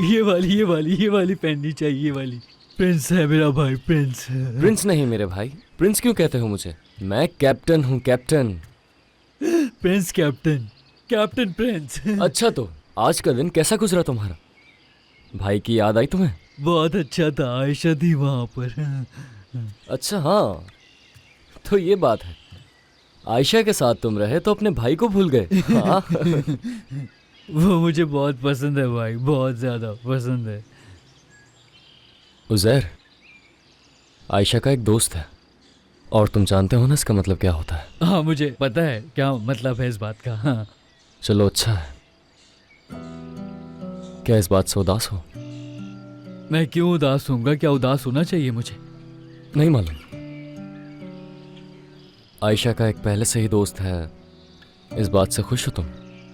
ये वाली पहननी चाहिए, ये वाली। प्रिंस है मेरा भाई, प्रिंस है। प्रिंस नहीं मेरे भाई, प्रिंस क्यों कहते हो मुझे? मैं कैप्टन हूँ, captain. Prince captain, captain Prince. अच्छा तो आज का दिन कैसा गुजरा तुम्हारा? भाई की याद आई तुम्हें? बहुत अच्छा था, आयशा थी वहां पर। अच्छा हाँ, तो ये बात है। आयशा के साथ तुम रहे तो अपने भाई को भूल गए। हाँ। वो मुझे बहुत पसंद है भाई, बहुत ज्यादा पसंद है। उज़ैर, आयशा का एक दोस्त है और तुम जानते हो ना इसका मतलब क्या होता है। हाँ मुझे पता है क्या मतलब है इस बात का। हाँ। चलो अच्छा है। क्या इस बात से उदास हो? मैं क्यों उदास होऊंगा, क्या उदास होना चाहिए मुझे? नहीं मालूम। आयशा का एक पहले से ही दोस्त है, इस बात से खुश हो तुम?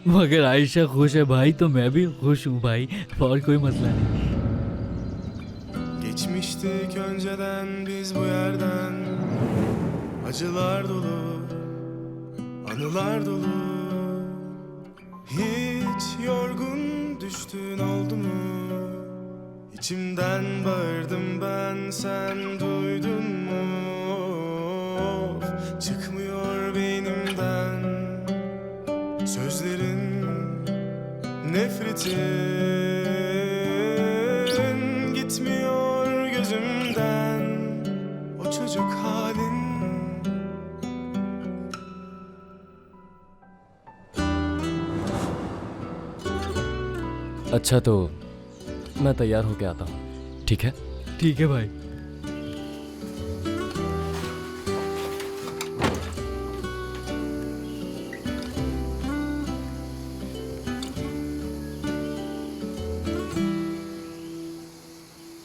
मगर आयशा खुश है भाई तो मैं भी खुश हूँ भाई, और कोई मसला नहीं। Geçmiştik önceden biz bu yerden. Acılar dolu, anılar dolu. Hiç yorgun düştüğün oldu mu? İçimden bağırdım ben, sen duydun mu? Of, çıkmıyor beynimden sözlerin, nefretin gitmiyor gözümden, o çocuk halin. अच्छा तो मैं तैयार होके आता हूँ, ठीक है? ठीक है भाई।